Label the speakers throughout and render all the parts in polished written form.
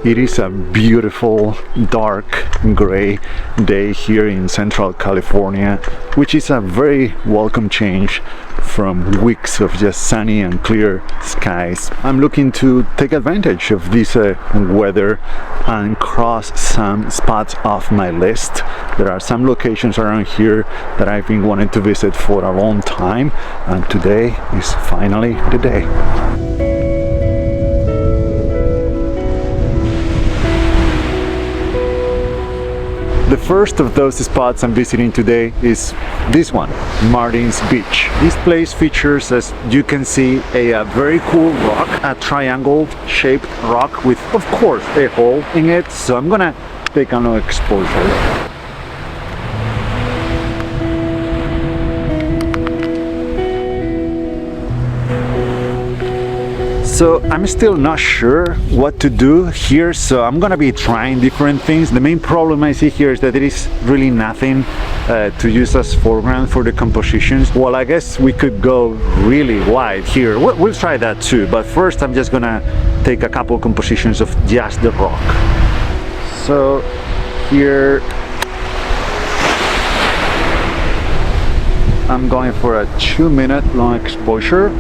Speaker 1: It is a beautiful dark gray day here in Central California, which is a very welcome change from weeks of just sunny and clear skies. I'm looking to take advantage of this weather and cross some spots off my list. There are some locations around here that I've been wanting to visit for a long time, and today is finally the day. The first of those spots I'm visiting today is this one, Martin's Beach. This place features, as you can see, a very cool rock, a triangle shaped rock with, of course, a hole in it. So I'm gonna take a long exposure. So I'm still not sure what to do here, so I'm gonna be trying different things. The main problem I see here is that there is really nothing to use as foreground for the compositions. Well, I guess we could go really wide here. We'll try that too, but first I'm just gonna take a couple compositions of just the rock. So here I'm going for a 2-minute long exposure.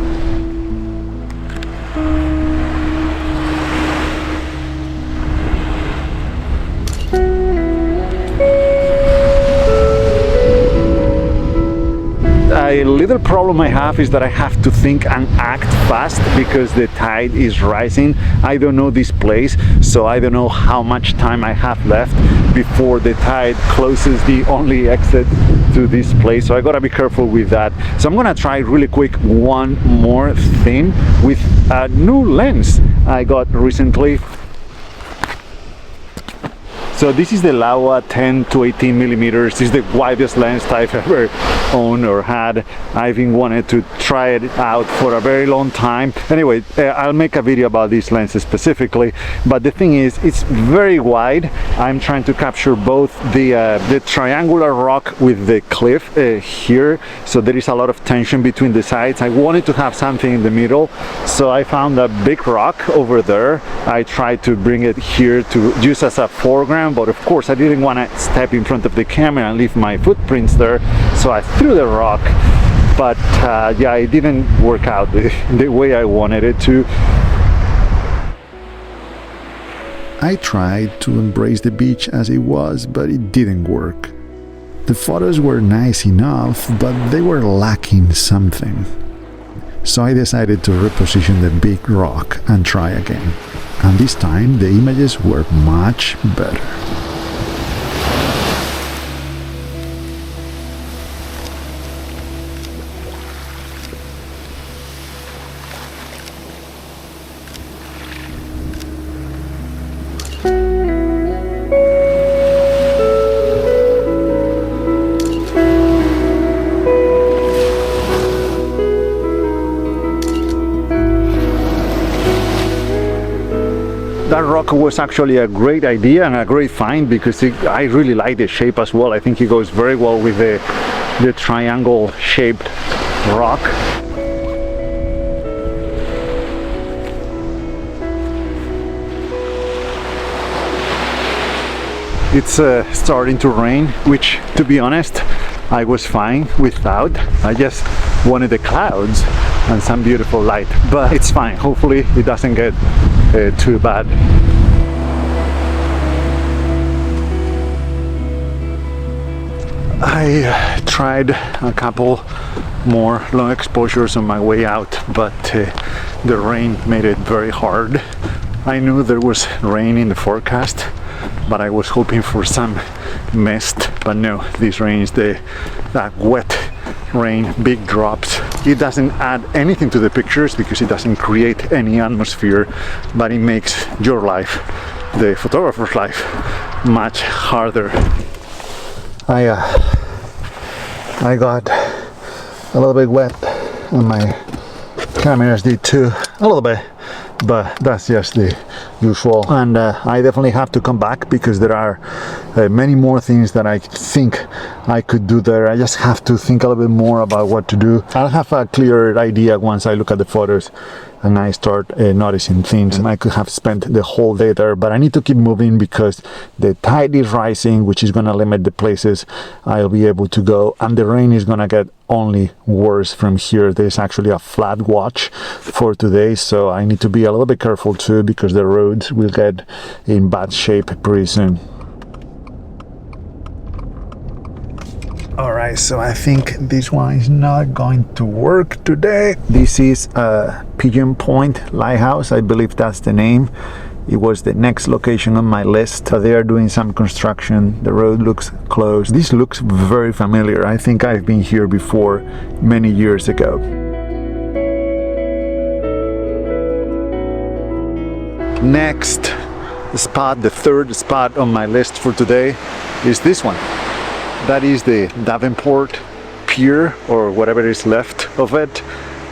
Speaker 1: A little problem I have is that I have to think and act fast because the tide is rising. I don't know this place, so I don't know how much time I have left before the tide closes the only exit to this place, so I gotta be careful with that. So I'm gonna try really quick one more thing with a new lens I got recently. So this is the Laowa 10 to 18 millimeters. This is the widest lens I've ever owned or had. I've been wanted to try it out for a very long time. Anyway, I'll make a video about these lenses specifically, but the thing is, it's very wide. I'm trying to capture both the triangular rock with the cliff here, so there is a lot of tension between the sides. I wanted to have something in the middle, so I found a big rock over there. I tried to bring it here to use as a foreground, but of course I didn't want to step in front of the camera and leave my footprints there, so I threw the rock. But yeah, it didn't work out the way I wanted it to. I tried to embrace the beach as it was, but it didn't work. The photos were nice enough, but they were lacking something. So I decided to reposition the big rock and try again. And this time the images were much better. That rock was actually a great idea and a great find because I really like the shape as well. I think it goes very well with the triangle shaped rock. It's starting to rain, which, to be honest, I was fine without. I just wanted the clouds and some beautiful light, but it's fine. Hopefully it doesn't get too bad. I tried a couple more long exposures on my way out, but the rain made it very hard. I knew there was rain in the forecast, but I was hoping for some mist, but no, this rain is that wet rain, big drops. It doesn't add anything to the pictures because it doesn't create any atmosphere, but it makes your life, the photographer's life, much harder. I got a little bit wet and my cameras did too, a little bit, but that's just the usual. And I definitely have to come back because there are many more things that I think I could do there. I just have to think a little bit more about what to do. I'll have a clearer idea once I look at the photos and I start noticing things. I could have spent the whole day there, but I need to keep moving because the tide is rising, which is going to limit the places I'll be able to go, and the rain is going to get only worse from here. There's actually a flood watch for today, so I need to be a little bit careful too because the roads will get in bad shape pretty soon. Alright, so I think this one is not going to work today. This is Pigeon Point Lighthouse, I believe that's the name. It was the next location on my list. They are doing some construction. The road looks closed. This looks very familiar. I think I've been here before many years ago. Next spot, the third spot on my list for today is this one. That is the Davenport Pier, or whatever is left of it.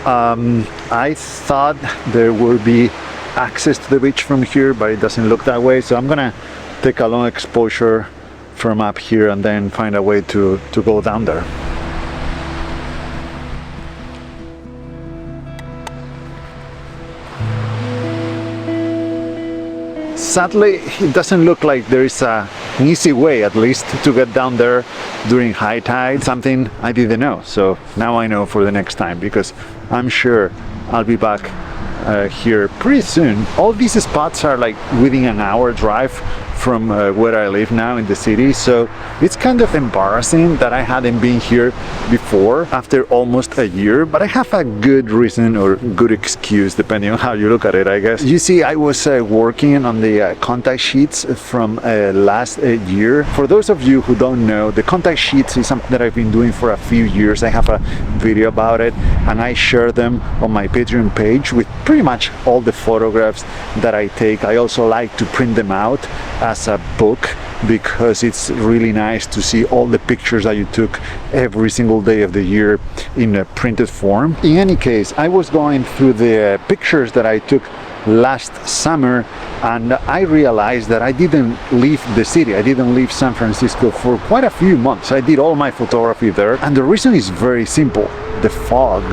Speaker 1: I thought there would be access to the beach from here, but it doesn't look that way, so I'm gonna take a long exposure from up here and then find a way to go down there. Sadly, it doesn't look like there is an easy way, at least, to get down there during high tide. Something I didn't know, so now I know for the next time, because I'm sure I'll be back here pretty soon. All these spots are like within an hour drive from where I live now in the city, so it's kind of embarrassing that I hadn't been here before after almost a year, but I have a good reason or good excuse depending on how you look at it, I guess. You see, I was working on the contact sheets from last year. For those of you who don't know, the contact sheets is something that I've been doing for a few years. I have a video about it and I share them on my Patreon page with pretty much all the photographs that I take. I also like to print them out as a book because it's really nice to see all the pictures that you took every single day of the year in a printed form. In any case, I was going through the pictures that I took last summer and I realized that I didn't leave the city. I didn't leave San Francisco for quite a few months. I did all my photography there, and the reason is very simple: the fog.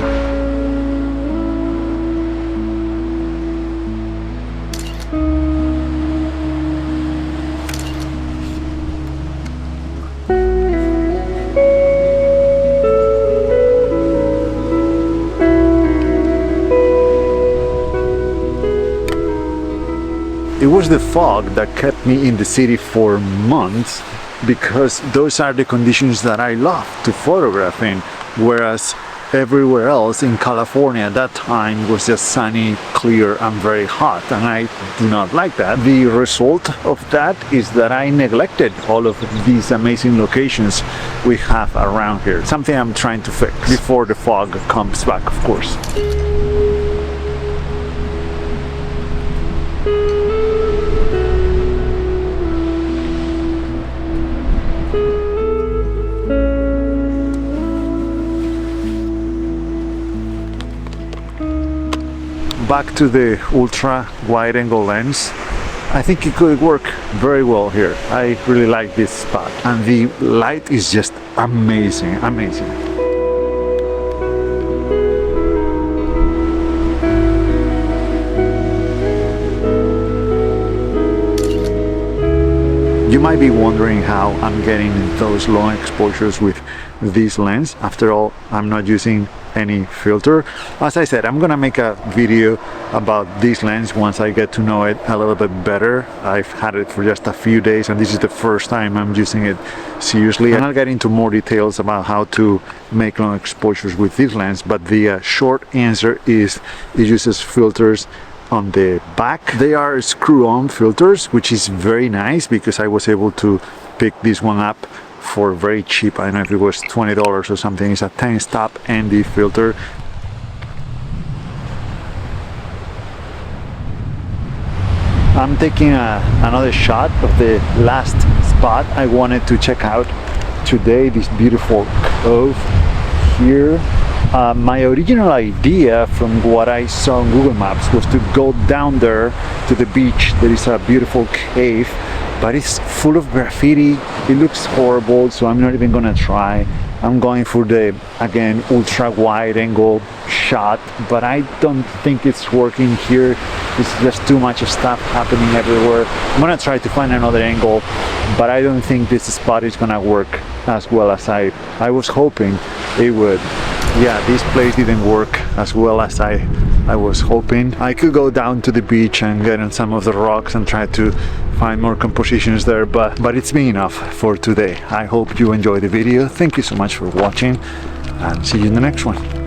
Speaker 1: It was the fog that kept me in the city for months, because those are the conditions that I love to photograph in, whereas everywhere else in California at that time was just sunny, clear and very hot, and I do not like that. The result of that is that I neglected all of these amazing locations we have around here. Something I'm trying to fix before the fog comes back, of course. Back to the ultra wide angle lens. I think it could work very well here. I really like this spot, and the light is just amazing, amazing. You might be wondering how I'm getting those long exposures with this lens. After all, I'm not using any filter. As I said, I'm gonna make a video about this lens once I get to know it a little bit better. I've had it for just a few days and this is the first time I'm using it seriously, and I'll get into more details about how to make long exposures with this lens, but the short answer is it uses filters on the back. They are screw-on filters, which is very nice because I was able to pick this one up for very cheap. I don't know if it was $20 or something. It's a 10-stop ND filter. I'm taking another shot of the last spot I wanted to check out today, this beautiful cove here. My original idea from what I saw on Google Maps was to go down there to the beach. There is a beautiful cave, but it's full of graffiti. It looks horrible, so I'm not even gonna try. I'm going for the, again, ultra wide angle shot, but I don't think it's working here. It's just too much stuff happening everywhere. I'm gonna try to find another angle, but I don't think this spot is gonna work as well as I was hoping it would. Yeah, this place didn't work as well as I was hoping. I could go down to the beach and get on some of the rocks and try to find more compositions there, but it's been enough for today. I hope you enjoyed the video. Thank you so much for watching, and see you in the next one.